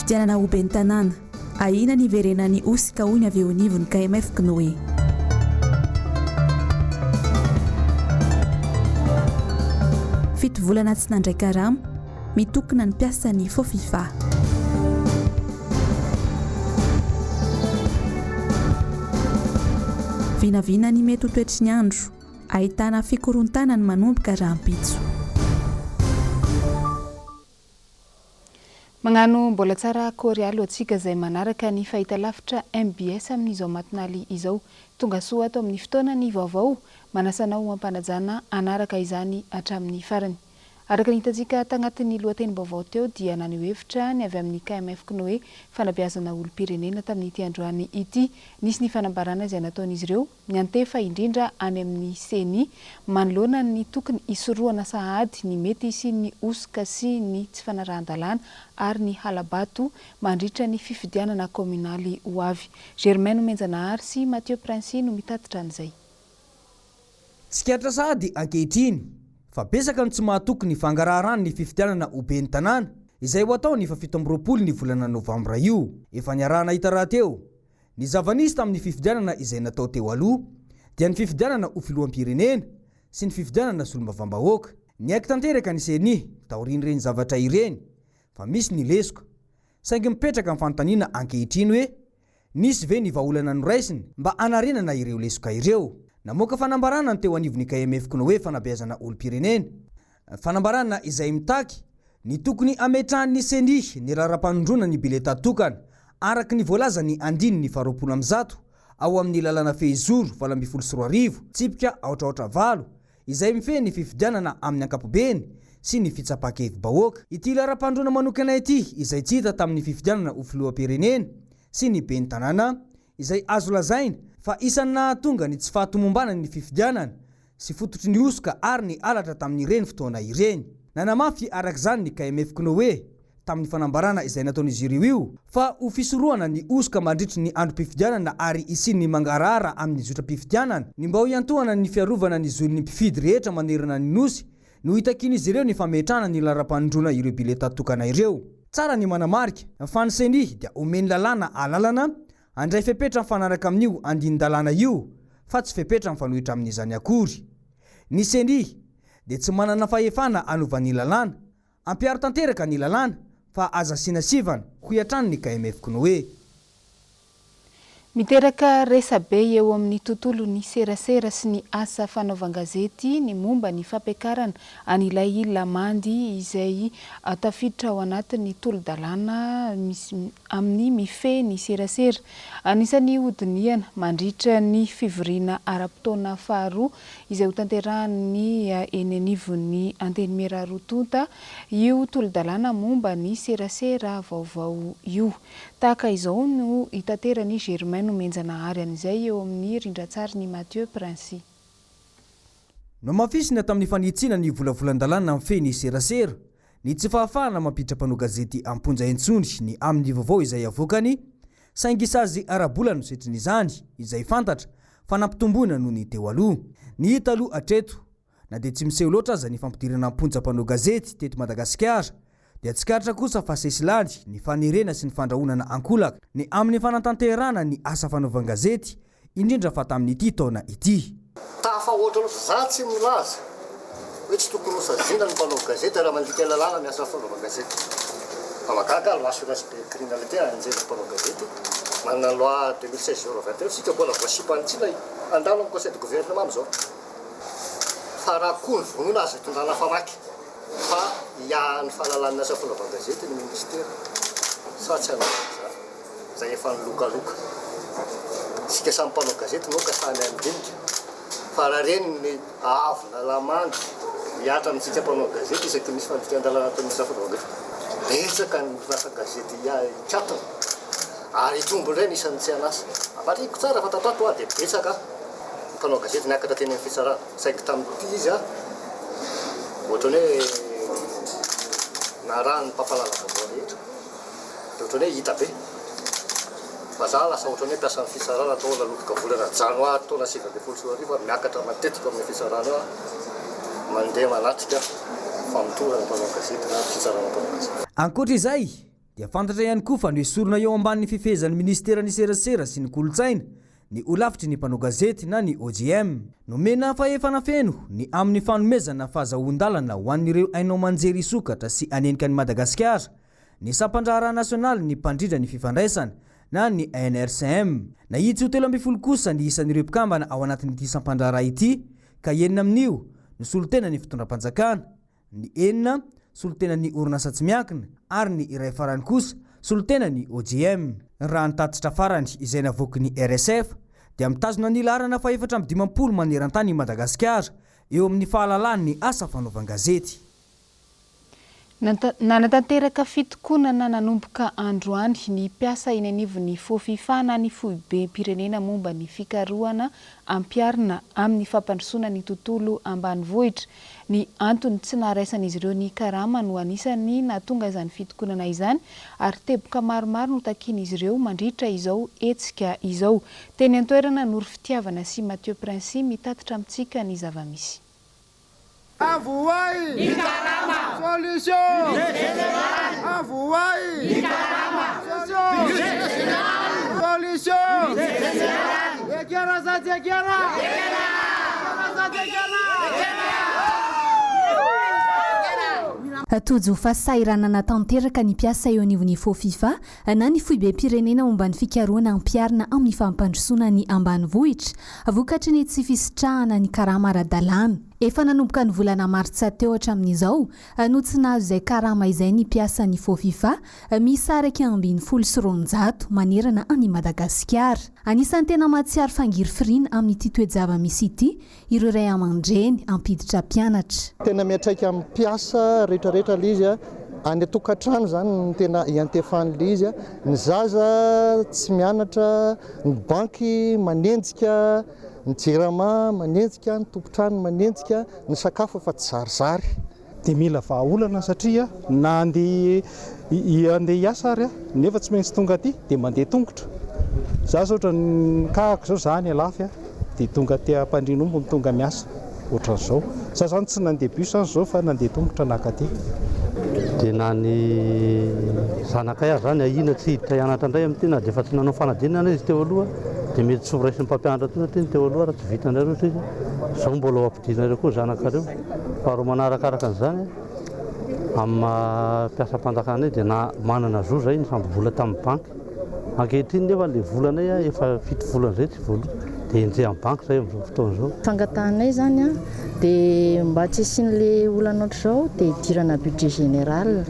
fifidianana ho ben'ny tanàna ahina ny verenany osika hoy ny avy eo anivony KMF Knoe. Fito volana tsy nandray karama mitokona ny mpiasany fofifa. Vinavina ny mety ho toetry ny andro ahitana fikorontana ny manomboka rahampitso. Magnano mbola tsara korialo atsika izay manaraka ny fahitalavitra MBS amin'izao matinaly izao. Tonga soa ato amin'ny fotoanany vaovao manasanao ampanajana anaraka izany hatramin'ny farany. Araka ny hitantsika tagnatin'ny lohateny vaovao teo dia naneho hevitra ny avy amin'ny KMF Knoe fanabeazana olom-pirenena tamin'ity androany ity. Nisy ny fanambarana izay nataon'izy ireo ny antefa indrindra any amin'ny seni manoloana ny tokony isoroana sahady ny mety sy ny osika sy ny tsy fanarahan-dalàna ary ny halabato mandritra ny fifidianana kominaly ho avy. Germaine Menjanahary sy Mathieu Prince no mitatitra an'izay. Tsikatra sahady ankehitriny fa besaka ny tsy mahatoky ny fangaraharahan ny fifidianana ho ben'ny tanàna izay ho atao ny 17 ny volana Novambra io. Efa niarahana hita raha teo ny zava-nisy tamin'ny fifidianana izay natao teo aloha dia ny fifidianana ho filoham-pirenena sy ny fifidianana solombavam-bahoaka. Ny aiky tanteraka ny seni taorian'ireny zavatra ireny fa misy ny lesoka saingy mipetraka amin'ny fanontaniana ankehitriny hoe nisy ve ny vahaolana noraisiny mba anarenana ireo lesoka ireo. Namoaka fanambarana ny teo anivon'ny KMF Knoe fanabeazana olom-pirenena. Fanambarana izay mitaky ny tokony ametrahan'ny seni ny raharam-panondrona ny bileta tokana araka ny voalaza ny andiny ny 20 ao amin'ny lalana fehizoro 724 tsipika aotraotra 8 izay mifehy ny fifidianana amin'ny ankapobeny sy ny fitsapakevy-bahoaka. Ity raharam-pandrona manokana ity izay tsy hita tamin'ny fifidianana ho filoham-pirenena sy ny ben'ny tanàna izay azo lazaina fa isan'ny nahatonga ny tsy fahatomombana ny fifidianana sy fototry ny osika ary ny alatra tamin'ireny fotoana ireny. Nanamafy arak'izany ny KMF Knoe tamin'ny fanambarana izay nataon'izy ireo io fa ho fisorohana ny osika mandritry ny androm-pifidianana ary isin'ny mangarahara amin'ny zotra-pifidianana ny mba ho iantohana ny fiarovana ny zon'ny mpifidy rehetra manerana ny nosy no hitakin'izy ireo ny fametrahana ny laharam-panondrona ireo bileta tokana ireo. Tsara ny manamarika fa ny seni dia omeny lalàna alalana andray fepetra mifanaraka amin'io andinin-dalàna io fa tsy fepetra mifanohitra amin'izany akory. Ny seni dia tsy manana fahefana anovan'ny lalàna ampiaro tanteraka ny lalàna fa aza sinasivana ho iatran'ny ny KMF Knoe. Miteraka resabe eo amin'ny tontolo ny serasera sy ny asa fanaovan-gazety ny momba ny fampiakarana an'ilay lamandy izay tafiditra ao anatin'ny tolo-dalàna amin'ny mifehy ny serasera. Anisan'ny hodiniana mandritra ny fivoriana ara-potoana faharoa izay ho tanterahan'ny eny anivon'ny antenimera rotonta io tolo-dalàna momba ny serasera vaovao io. Tahaka izao no hitaterany Germaine Menjanahary an'izay eo amin'ny rindratsary ny Mathieu Prince. No mafisina tamin'ny fanitsina ny volavolan-dalàna mifehy ny serasera ny tsy fahafahana mampiditra mpanao gazety amponja entsony ny amin'ny vaovao izay avokany saingy sazy arabola no setrin' izany izay fantatra fa nampitomboina noho ny teo aloha. Ny hita aloha atreto na dia tsy miseho loatra aza ny fampidirana amponja mpanao gazety teto Madagasikara dia tsikatra kosa fa sesilany ny fanerena sy ny fandrahonana ankolaka ny amin'ny fanatanterana ny asa fanaovan-gazety indrindra fa tamin'ity taona ity. Tafa ohatra za tsy milaza hoe tsy tokony hosazina ny mpanao gazety raha mandika lalàna ny asa fanaovan-gazety. Fa mahagaga aloasonasy be criminalité anjely mpanao gazety manana loi 2016/21 sika mbola voasipanitsina andalo amin'ny conseil de gouvernement amin'izao. Fa raha koa ny vonoina azy tondrana famaky fa iahan'ny fahalalana asa fanaovan-gazety ny ministera sa tsy anaza zay efa nilokaloka. Sika samy mpanao gazety moa ka samy andinika fa raha reny ny avona lamandy miatra amintsika mpanao gazety isaky misy fandikan-dalàna ataon'ny asa fanaovan-gazety betsaka ny rasa gazety ikatona ary tombo ireny isan'ny tsy anasa. Amariko tsara fa tatato dia betsaka mpanao gazety niakatra teny amin'ny fitsarana saingy tamin'ity izy ohatrany hoe narany mpampalalaka avao rehetra dia ohatrany hoe hita be fa za lasa ohatrany hoe mpiasa amin'ny fitsarana taona loboka volana janoary taona 2024 miakatra matetika amin'ny fitsarana eo mandeha manatrika famotorana mpanao gazety na fitsarana mpanao gazety. Ankoatra izay dia fantatra ihany koa fa noesorona eo ambanin'ny fifehezan'ny ministeran'ny serasera sy ny kolotsaina ny olafitry ny mpanao gazety na ny OGM nomena faefana feno ny amin'ny fanomezana fahazahoan-dalana ho an'ireo ainao manjery sokatra sy anenika ny Madagasikara ny sampandraharaha nasionaly ny mpandrindra ny fifandraisana na ny NRCM na itsy ho 12 kosa ny isan'ireo mpikambana ao anatin'ity sampandraharaha ity ka 9 amin'io ny solotena ny fitondram-panjakana ny 4 solotena ny orinasa tsy miankina ary ny iray farany kosa solotena ny OGM raha nitatitra farany izay navoaky ny RSF dia mitazona ny larana fa 450 maneran-tany i Madagasikara eo amin'ny fahalalany asa fanaovan-gazety. Nanatanteraka fitokonana nanomboka androany ny mpiasa eny anivon'ny fofifana ny foibe-pirenena momba ny fikarohana ampiarina amin'ny fampandrosoana ny tontolo ambanivohitra. Ny antony tsy naraisan'izy ireo ny karama no anisany natonga izany fitokonana izany ary teboka maromaro no takian'izy ireo mandritra izao hetsika izao. Teny an-toerana Noro Fitiavana sy Mathieu Princy mitatitra amintsika ny zavamisy. Avouai Nicarama Solution Avouai Nicarama Solution Tojo fa sairana natanteraka ny mpiasa eo anivon'ny fofifa na ny foibe-pirenena momba ny fikarohana ampiarina amin'ny fampandrosoana ny ambanivohitra vokatry ny tsy fisitrahana ny karama ara-dalàna. Efa nanomboka ny volana martsa teo hatramin'izao no tsy nahazo izay karama izay ny mpiasa ny fofifa misaraka 220 manerana any Madagasikara. Anisan'ny tena mahatsiaro fangirifirina amin'ity toejava-misy ity ireo ray aman-dreny ampiditra mpianatra. Tena miatraika amin'ny mpiasa rehetrarehetra ilay izy any atokantrano zany ny tena iantefan'ilay izy ny zaza tsy mianatra, ny banky manenjika, ny jerama manenjika, ny tompotrano manenjika, ny sakafo efa tsy zarizary. Dia mila vahaolana satria na andeha hiasa ary nefa tsy maintsy tonga aty dia mandeha tongotra. Za ohatra ny kahako zao zany alafy dia tonga aty ampandrinombo ny tonga miasa ohatran'izao. Za zany tsy nandeha bus zao fa nandeha tongotra naka aty. Dia na ny zanakay azy zany ahina tsy hiditra hianatra indray amin'ny tena dia efa tsy nanao fanadinana izy teo aloha dia mety tsy ho raisin'ny mpampianatra tena teny teo aloha raha tsy vitanareo izy izao mbola ho ampidirareo koa zanakareo. Faharoa manarakaraka an'izany amin'ny mpiasa-panjakana dia na manana zo zay ny samby vola tamin'ny banky. Ankehitriny nefa ilay volanay efa 7 volana izay tsy vola dia enjeha amin'ny banky zay amin'izao fotoan'izao. Fangatanay zany dia mba tsy isin'ilay olana ohatr'izao dia idirana budget général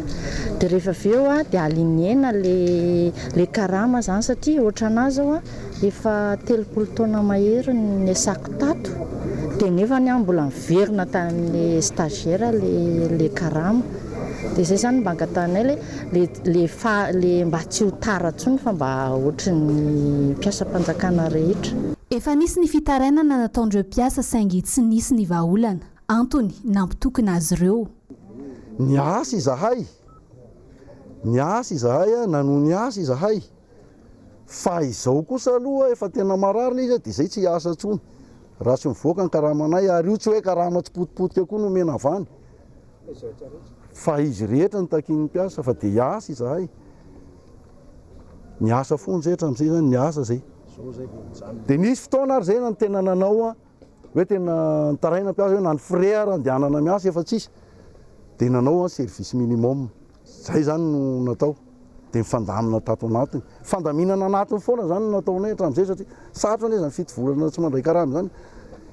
dia rehefa avy eo dia aliniena le karama zany satria ohatra anazy zao efa 30 taona mahery ny asako tato dia nefa ny mbola miverina tamin'ny stagiaire le karama. Dia izay zany mba angatanay le mba tsy ho tara intsony fa mba ohatry ny mpiasa-panjakana rehetra. Efa nisy ny fitarainana nataondreo mpiasa saingy tsy nisy ny vahaolana. Antony nampitokana azy ireo. Ny asa izahay nanoho ny asa izahay fa izao kosa aloha efa tena marary izy dia izay tsy asa intsony raha tsy mivoaka ny karamanay ary io tsy hoe karama tsy potipotika koa no mena avany fa izy rehetra ny takian'ny mpiasa fa dia asa izahay ny asa foany zehetra amin'izay zany ny asa zay. Dia nisy fotoana ary zay na ny tena nanao hoe tena nitaraina mpiasa hoe na ny frais andehanana miasa efa tsisy dia nanao service minimum zay zany no natao dia mifandamina tato anatiny fandaminana anatiny foana zany nataonay hatramin'izay satria sarotra anie zany 7 volana tsy mandray karama zany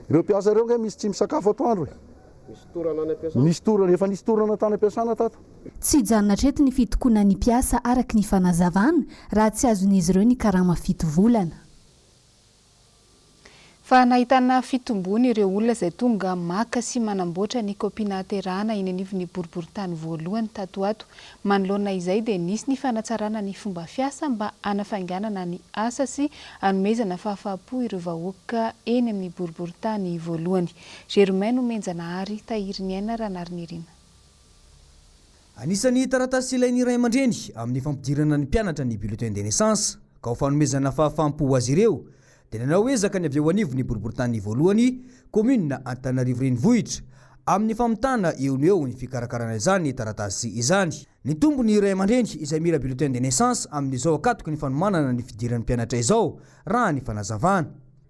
ireo mpiasa ireo nge misy tsy misakafo atoandro efa nisy torana tany ampiasana tato. Tsy hijanona hatreto ny fitokonana ny mpiasa araka ny fanazavana raha tsy azon'izy ireo ny karama 7 volana. Fa nahitana fitombony ireo olona izay tonga maka sy manamboatra ny kopina terana eny anivon'ny boriboritany voalohany tato ato. Manoloana izay dia nisy ny fanatsarana ny fomba fiasa mba hanafainganana ny asa sy hanomezana fahafapo ireo vahoaka eny amin'ny boriboritany voalohany. Germain Menjanahary tahiry aina Ranarynirina. Anisan'ny taratasy ilain'ny iray aman-dreny amin'ny fampidirana ny mpianatra ny bulletin de naissance ka ho fanomezana fahafampo ho azy ireo dia nanao ezaka ny avy eo anivon'ny boriboritany voalohany commune Antananarivo renivohitra amin'ny famitana eo ny fikarakarana izany taratasy izany. Ny tombony ray aman-dreny izay mila bulletin de naissance amin'izao akatoky ny fanomanana ny fidiran'ny mpianatra izao raha ny fanazavana.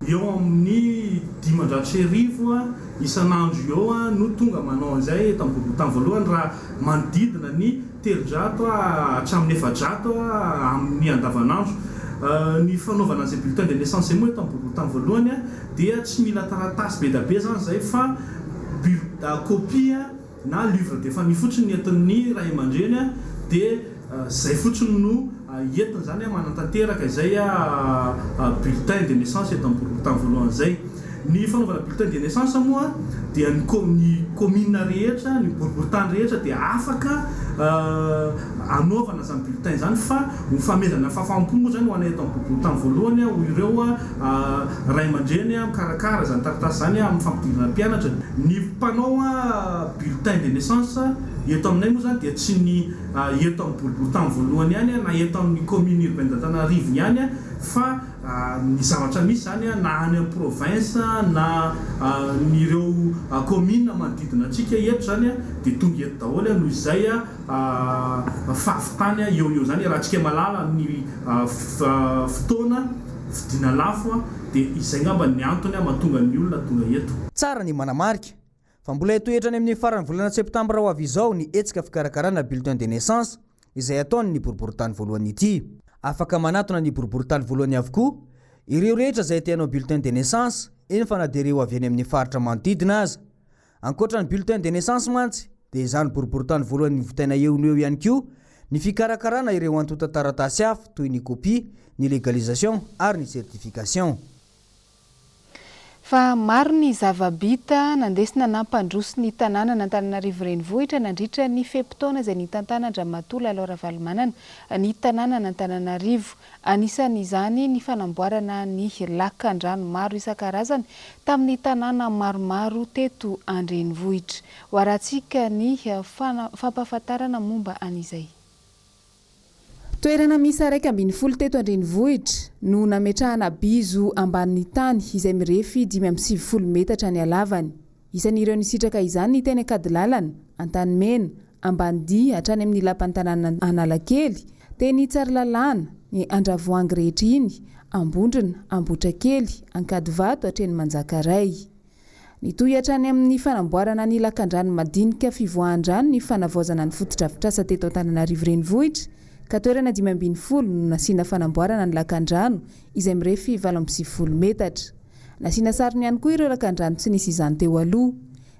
Eo amin'ny 500,000 isan'andro eo no tonga manao an'izay tambotan voalohany raha manodidina ny 300 hatramin'ny 400 amin'ny andavanandro. Ny fanaovana an'izay bulletin de naissance moa tambotan voalohany dia tsy mila taratasy be da be zany zay fa kopia na livre de famille fotsiny entin'ny ray aman-dreny dia zay fotsiny no entin zany manatanteraka izay bulletin de naissance tambotan voalohany zay. Ny fanaovana bulletin de naissance moa dia ny commune rehetra, ny boriboritany rehetra dia afaka anaovana zany bulletin zany fa ho famezana fafampo moa zany ho anay tambotan voalohany ho ireo ray aman-dreny mikarakara zany taratasy zany amin'ny fampidirana mpianatra. Ny mpanao bulletin de naissance eto aminay moa zany dia tsy ny eto amin'ny boriboritany voalohany ihany na eto amin'ny commune urbaine d'Antananarivo ihany fa ny zavatra misy zany na any amin'ny province na nireo commune manodidina antsika eto zany dia tonga eto daholo noho izay fafitany eo zany raha antsika malala amin'ny fotoana vidina lafo dia izay ngamba ny antony mahatonga ny olona tonga eto. Tsara ny manamarika fa mbola etoetrany amin'ny faran'ny volana septambra ho avy izao ny etsika fikarakarana bulletin de naissance izay ataony ny boriboritany voalohany ity. Afaka manatona ny boriboritany voalohany avokoa ireo rehetra izay tianao bulletin de naissance eny fa na dia ireo avy any amin'ny faritra manodidina aza. Ankoatra ny bulletin de naissance mantsy dia izany boriboritany voalohany vitaina eo ihany koa ny fikarakarana ireo antota taratasy hafa toy ny copie, ny légalisation ary ny certification. Fa maro ny zava-bita nandesina nampandroso ny tanàna n'Antananarivo renivohitra nandritra ny feptaona izay nitantana Andriamatola Laura Valomanana ny tanàna n'Antananarivo. Anisan'izany ny fanamboarana ny lakan-drano maro isan-karazany tamin'ny tanàna maromaro teto an-drenivohitra. Hoarantsika ny fampahafantarana momba an'izay. Toerana misy 120 teto an-drenivohitra no nametrahana bizo ambanin'ny tany izay mirefy 570 metatra ny halavany. Isan'ireo nisitraka izany ny teny Akadilalana, Antanimena, Ambanidia hatrany amin'ny lapan'ny tanàna Analakely, teny Tsaralalàna, ny Andravoangy rehetra iny, Ambondrona, Ambotrakely, Ankadivato hatreny Manjakaray. Nitoy hatrany amin'ny fanamboarana ny lakan-drano madinika fivoahan-drano ny fanavaozana ny fotodrafitrasa teto Antananarivo renivohitra. Ka toerana 520 no nasiana fanamboarana ny lakan-drano izay mirefy 720 metatra. Nasiana sarony ihany koa ireo lakan-drano tsy nisy izany teo aloha.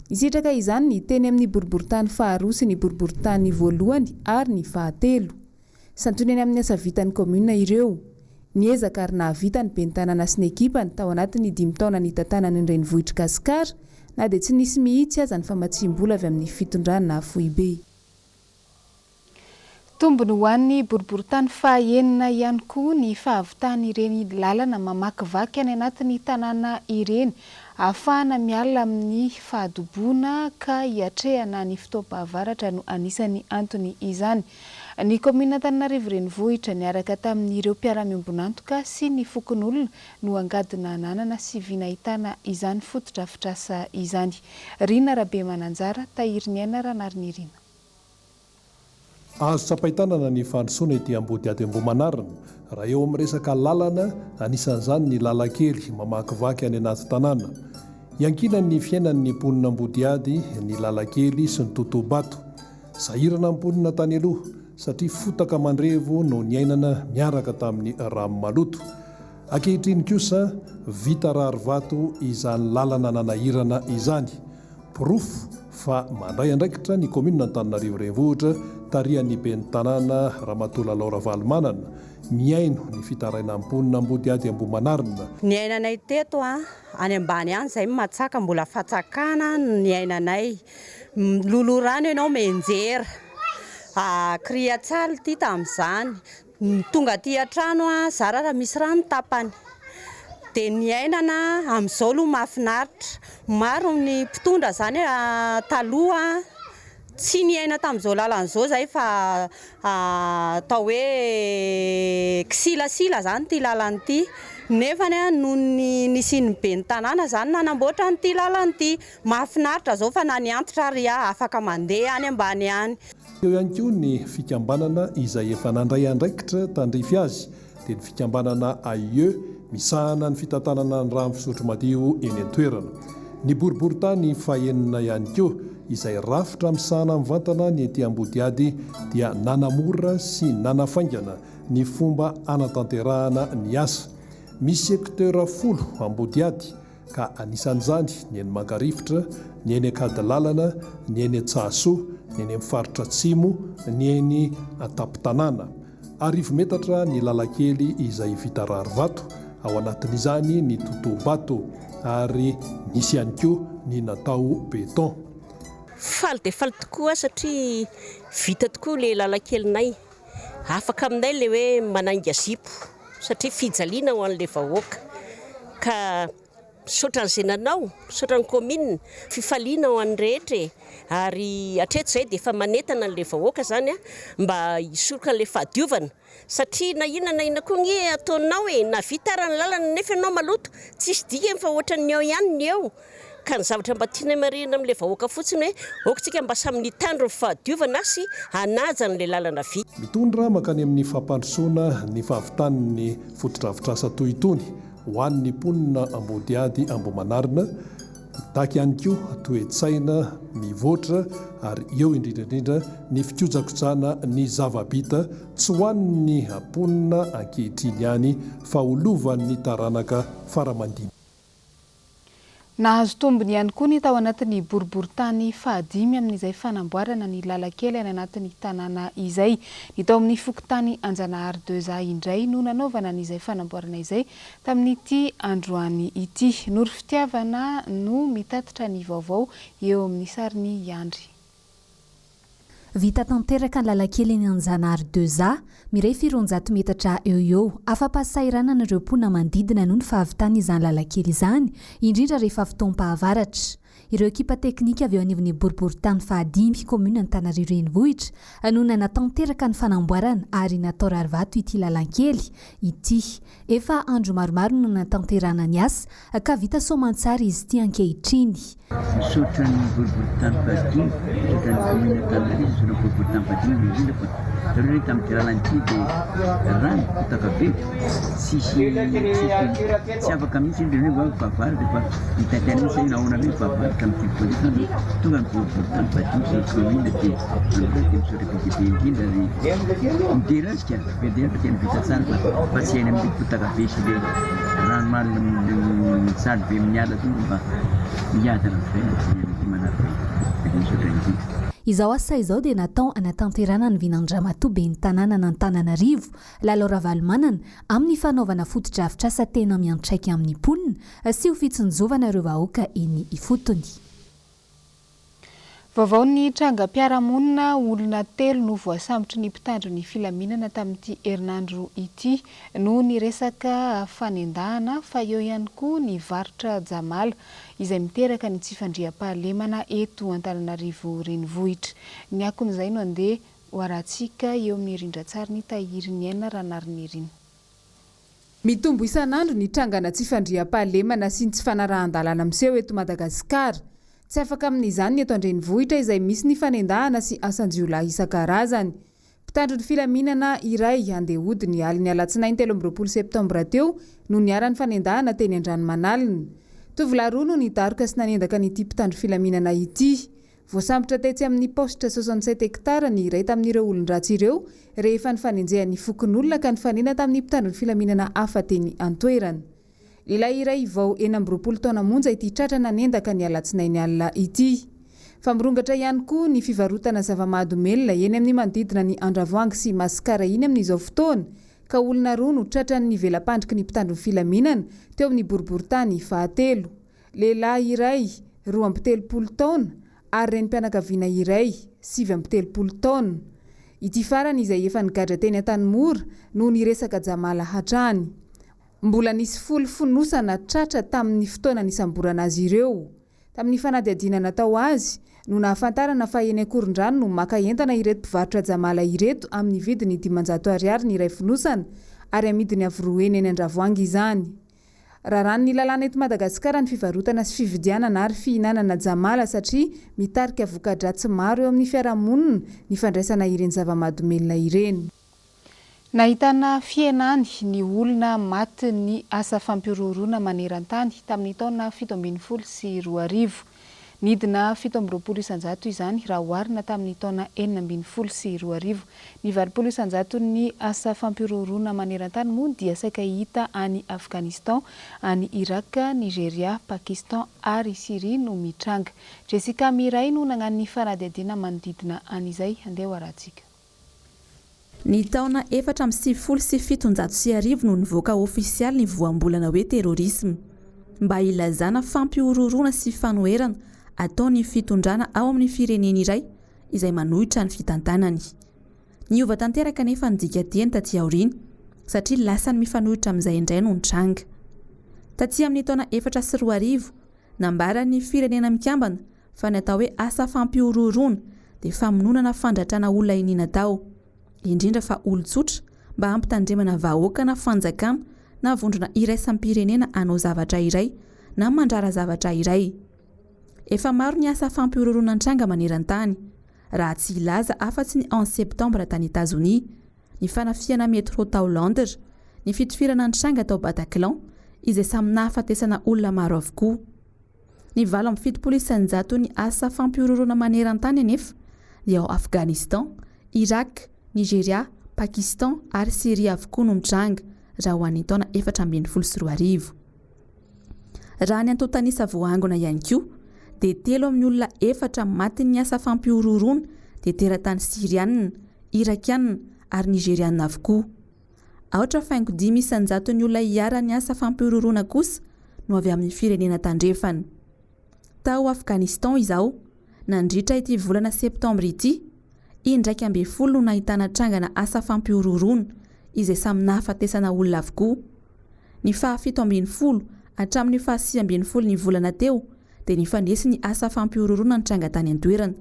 Nisitraka izany ny teny amin'ny boriboritany faharoa sy ny boriboritany voalohany ary ny fahatelo. Santonany amin'ny asa vitan'ny commune ireo. Niezaka ary nahavita ny ben'ny tanàna sy ny ekipany tao anatin'ny 5 taona ny tantanany ny renivohitra Gasikara na dia tsy nisy mihitsy aza ny famatsim-bola avy amin'ny fitondrana na foibe. Tombony ho an'ny boriboritany fahaenina ihany koa ny fahavitany ireny lalana mamakivaky any anatin'ny tanàna ireny ahafahana miala amin'ny fahadoboana ka hiatrehana ny fitoam-pahavaratra no anisany antony izany. Ny commune Antananarivo renivohitra niaraka tamin'ireo mpiara-miombonantoka sy ny fokon'olona no angadina ananana sy vinahitana izany fotodrafitrasa izany. Rina Rabe Mananjara, Tahiry Niaina, Ranariny Rina. Azo tsapaitanana ny fandrosoana ety Ambodiady Ambomanarina raha eo amin'ny resaka lalana anisan'izany ny lalakely mamakivaky any anaty tanàna. Iankina ny fiainan'ny mponina Ambodiady ny lalakely sy ny totobato. Sahirana mponina tany aloha satria fotaka mandrevo no niainana miaraka tamin'ny rano maloto. Ankehitriny kosa vita rarivato izany lalana nanahirana izany. Porofo fa mandray andraikitra ny commune Antananarivo renivohitra tarihan'ny ben'ny tanàna Ramatola Laura Valomanana miaino ny fitaraina mponina Ambodiady Ambomanarina. Ny ainanay teto any ambany any izay matsaka mbola fatsakana ny ainanay. Lolo rano ianao menjera kriatsala ty tamin'izany tonga ty an-trano zara raha misy rano tapany. Dia ny ainana amin'izao aloha mahafinaritra. Maro ny mpitondra zany taloha tsy ny aina tamin'izao lalan'izao zay fa atao hoe kisilasila zany ty lalany ty. nefany noho ny nisiny be ny tanàna zany nanamboatra nyity lalana ity. Mahafinaritra zao fa na ny antitra ary afaka mandeha any ambany any. Eo ihany koa ny fikambanana izay efa nandray andraikitra tandrify azy dia ny fikambanana AIE misahana ny fitantanana ny rano fisotro madio eny an-toerana. Ny boriboritany fahenina ihany koa izay rafitra misahana mivantana ny ety Ambodiady dia nanamora sy nanafaingana ny fomba anatanterahana ny asa. Misy sekteur 10 Ambodiady ka anisan'izany ny eny Mangarifitra, ny eny Akadilalana, ny eny Tsaso, ny eny Faritra Atsimo, ny eny Atapitanana. 10 metatra ny lalakely izay vita rarivato, ao anatin'izany ny totobato ary nisy ihany koa ny natao beton. Faly dia faly tokoa satria vita tokoa ilay lalakely-nay. Afaka aminay ilay hoe manainga zipo satria fijaliana ho an'ilay vahoaka. Ka misaotra an'izay nanao, misaotra ny commune, fifaliana ho an'ny rehetra ary hatreto izay dia efa manentana an'ilay vahoaka zany mba hisoroka an'ilay fahadiovana. Satria na inona koa ny ataonao na vita ara ny lalana nefa ianao maloto tsisy dika fa ohatran'ny eo ihany ny eo. Ka ny zavatra mba tiana marina amin'ilay vahoaka fotsiny hoe okantsika mba samy nitandro ny fahadiovana sy hanaja n'ilay lalana vy. Mitondra makany amin'ny fampandrosoana ny fahavitan'ny fotodrafitrasa toy itony ho an'ny mponina Ambodiady Ambohimanarina. Taky ihany koa toe-tsaina mivoatra ary eo indrindrandrindra ny fikojakojana ny zavabita tsy ho an'ny mponina ankehitriny ihany fa olovan'ny taranaka faramandiny. Nahazo tombony ihany koa ny tao anatin'ny boriboritany fahadimy amin'izay fanamboarana ny lalakely any anatin'ny tanàna izay. Ny tao amin'ny fokontany Anjanahary 2A indray no nanaovana an'izay fanamboarana izay tamin'ity androany ity. Nory fitiavana no mitatitra ny vaovao eo amin'ny sariny Yandry. Vita tanteraka ny lalakely ny Anjanahary 2A, miray 400 metatra eo. Afa-pahasairana ireo mponina manodidina noho ny fahavitana izany lalakely izany, indrindra rehefa fotoam-pahavaratra. Ireo ekipa teknika avy eo anivon'ny boriboritany fahadimy komuna Antananarivo renivohitra no nanatanteraka ny fanamboarana ary natao rarivato ity lalankely ity. Efa andro maromaro no natanterana ny asa ka vita soamantsara izy ity ankehitriny. Misaotra ny boriboritany fahadimy, misaotra ny komuna Antananarivo, misaotra ny boriboritany fahadimy indrindra fa zareo tamin'ity lalana ity dia rano kotaka be tsy afaka mihitsy indreo hoe fahavaratra fa hitantena mihitsy hoe nahoana hoe fahavaratra amin'ny fipolitana tonga ny boriboritany fahadimy sy komuna dia androa dia misaotra be indrindra ary miderasika miderasika tena vita tsara fa tsy hainy amin'ny kotaka be sy le rano mamy sady be miala tonga mba miadana amin'izay manaraka misaotra indrindra. Izao asa izao dia natao anatanterana ny vinandramatoa be ny tanàna n'Antananarivo, lalao ravalomanana amin'ny fanaovana fotodrafitrasa tena miantraika amin'ny mponina sy ho fitsinjovana ireo vahoaka eny ifotony. Vaovao ny trangam-piarahamonina olona 3 no voasambotra ny mpitandro ny filaminana tamin'ity herinandro ity noho ny resaka fanendahana fa eo ihany koa ny varotra jamala izay miteraka ny tsy fandriam-pahalemana eto Antananarivo renivohitra. Ny akon'izay no andeha hoarantsika eo amin'ny rindran-tsary ny tahirin'ny aina ranariny iriny. Mitombo isan'andro ny trangana tsy fandriam-pahalemana sy ny tsy fanarahan-dalàna miseho eto Madagasikara. Tsy afaka amin'izany ny eto an-drenivohitra izay misy ny fanendahana sy asan-jiolahy isan-karazany. Mpitandro ny filaminana iray andeha hody ny aliny alatsinainy 13 Septambra teo no niara-ny fanendahana teny Andranomanalina. Tovolahy roa no nidaroka sy nanendaka n'ity mpitandro filaminana ity. Voasambotra tetsy amin'ny postra 67 hektara ny iray tamin'ireo olon-dratsy ireo rehefa ny fanenjehan'ny fokon'olona ka ny fanena tamin'ny mpitandro ny filaminana hafa teny an-toerana. Lehilahy iray vao 40 taona monja ity tratra nanendaka ny alatsinainy alina ity. Famorongatra ihany koa ny fivarotana zava-mahadomelona eny amin'ny manodidina ny Andravoahangy sy Masikara iny amin'izao fotoana ka olona roa no tratran'ny nivelam-pandriky ny mpitandro ny filaminana teo amin'ny boriboritany fahatelo. Lehilahy iray 23 taona ary renim-pianakaviana iray 7 taona. Ity farany izay efa nigadra teny an-tanimora no niresaka jamala hatrany. Mbola nisy fonosana tratra tamin'ny fotoana nisamborana azy ireo. Tamin'ny fanadihadiana natao azy no nahafantarana fa eny Akorondrano no maka entana ireto mpivarotra jamala ireto amin'ny vidiny 500 ariary ny iray fonosana ary amidiny avy roa eny Andravoahangy izany. raharano ny lalàna eto Madagasikara ny fivarotana sy fividianana ary fihinanana jamala satria mitarika voka-dratsy maro eo amin'ny fiarahamonina ny fandraisana ireny zava-mahadomelina ireny. Nahitana fienany ny olona maty ny asa fampiroroana maneran-tany tamin'ny taona 1720 nidina 720 isanjato izany raha oharina tamin'ny taona 420 ny 20 isanjato ny asa fampiroroana maneran-tany moa dia saika hita any Afghanistan, any Irak, Nigeria, Pakistan ary Syria no mitranga. Jessica Miray no nagnano ny fanadihadiana manodidina an'izay, andeha hoaratsika. Ny taona 1770 no nivoaka ofisialy ny voambolana hoe terrorisme mba ilazana fampiororona sy fanoherana ataony fitondrana ao amin'ny firenena iray izay manohitra ny fitantanany. Niova tanteraka nefa nidika dieny taty aoriana satria lasa ny mifanohitra amin'izay indray no nitranga. Taty amin'ny taona 420 nambaran'ny firenena mikambana fa ny atao hoe asa fampiororona dia famononana fandratrana olona inina tao, indrindra fa olon-tsotra mba hampitandremana vahoaka na fanjakana na vondrona iraisam-pirenena anao zavatra iray na mandrara zavatra iray. Efa maro ny asa fampiororona antranga maneran-tany, raha tsy ilaza afa-tsy ny 11 Septambra tany États-Unis, ny fanafiana métro tao Londres, ny fitifirana antranga tao Bataclan izay samy nahafatesana olona maro avokoa. Ny 7 isanjato ny asa fampiororona maneran-tany anefa dia ao Afghanistan, Irak, Nigeria, Pakistan ary Syria avokoa no mitranga raha ho an'ny taona 420. Raha ny antotanisa voangona ihany koa dia 3 amin'ny olona 4 maty ny asa fampiororona dia teratany Syrianina, Irakianina ary Nigerianina avokoa. Aotra faingo 5 isanjato ny olona hiara ny asa fampiororona kosa no avy amin'ny firenena tandrefana. Tao Afghanistan izao, nandritra ity volana Septambra ity, 11 no nahitana trangana asa fampiororona izay samy nahafatesana olona avokoa. Ny 17 hatramin'ny 16 ny volana teo dia nifandesy ny asa fampiororona nitranga tany an-toerana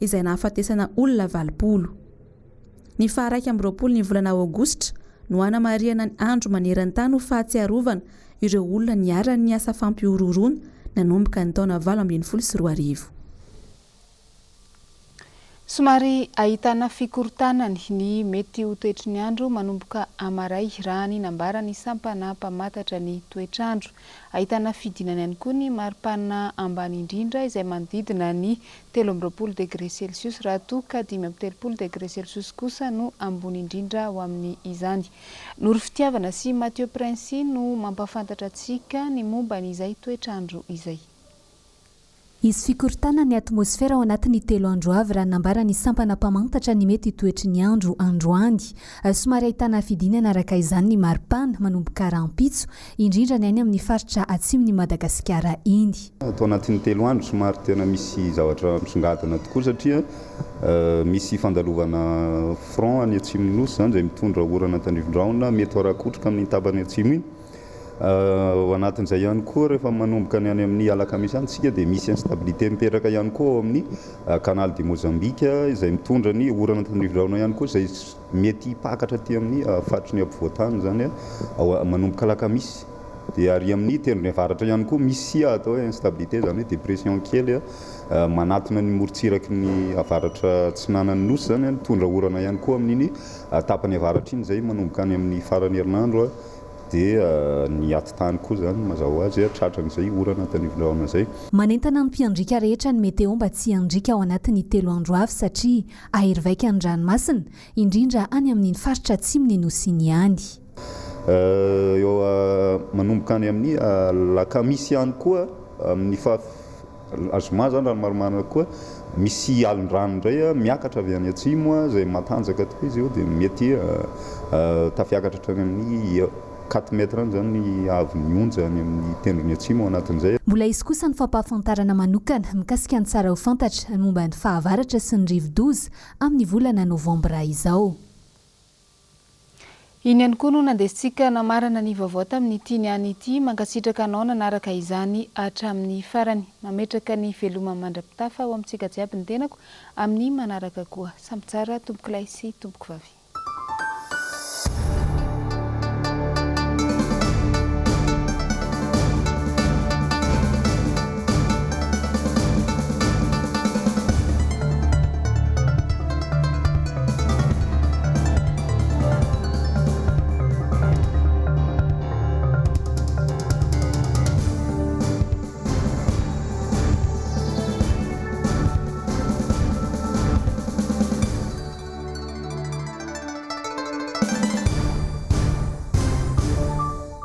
izay nahafatesana olona 20. Ny 12 ny volana Aogositra no hanamariana ny andro maneran-tany ho fahatsiarovana ireo olona niarany asa fampiororona nanomboka ny taona 1720. Somary ahitana fikorotanany ny mety ho toetry ny andro manomboka amaray raha ny nambara ny sampana mpamatatra ny toetrandro. Ahitana fidinany ihany koa ny maripana ambany indrindra izay manodidina ny 13 degré Celsius raha toa ka 13 degré Celsius kosa no ambony indrindra ho amin'ny izany. Noro fitiavana sy Mathieu Prince no mampafantatra antsika ny momba n'izay toetrandro izay. Izy fikorotana ny atmosfera ao anatin'ny 3 andro avy raha nambara ny sampana mpamantatra ny mety toetry ny andro androany. Somary ahitana fidinana araka izany ny maripana manomboka rahampitso indrindra ny any amin'ny faritra atsimon'ny Madagasikara iny. Atao anatin'ny 3 andro somary tena misy zavatra misongadina tokoa satria misy fandalovana front any atsimon'ny nosy zany izay mitondra orana tandrivon-drahona mety arakotrika amin'ny tapany atsimo iny. Ao anatin'izay ihany koa rehefa manomboka ny any amin'ny alakamisy any tsika dia misy instabilité mipetraka ihany koa ao amin'ny canal de Mozambique izay mitondra ny orana tandrivon-drahona ihany koa izay mety hipakatra aty amin'ny faritry ny ampovoantany zany manomboka alakamisy. Dia ary amin'ny tendrony avaratra ihany koa misy atao hoe instabilité zany hoe dépression kely manatona ny morontsiraky ny avaratra tsinanan'ny nosy zany mitondra orana ihany koa amin'iny tapany avaratra iny izay manomboka any amin'ny farany herinandro dia ny atitany koa zany mazao azy tratran'izay orana tandrivon-drahona zay. Manentana ny mpiandrika rehetra ny meteo mba tsy handrika ao anatin'ny 3 andro avy satria ahery-vaika ny ranomasina indrindra any amin'ny faritra atsimony nosy iny ihany. Eo manomboka any amin'ny lakamisy ihany koa amin'ny azoma zany raha maromaro koa misy alon-drano indray miakatra avy any atsimo izay matanjaka tokoa izy eo dia mety tafiakatra hatrany amin'ny 4 metra zany ny avy onja any amin'ny tendrony atsimo anatin'izay. Mbola izy kosa ny fampahafantarana manokana mikasika ny tsara ho fantatra momba ny fahavaratra sy ny rivo-doza amin'ny volana Novambra izao. Iny ihany koa no nandesitsika namarana ny vaovao tamin'ny tiany ity mankasitraka anao nanaraka izany hatramin'ny farany. Mametraka ny veloma mandrapitafa ao amintsika jiaby ny tenako amin'ny manaraka koa. Samby tsara tompoko lay sy tompoko vavy.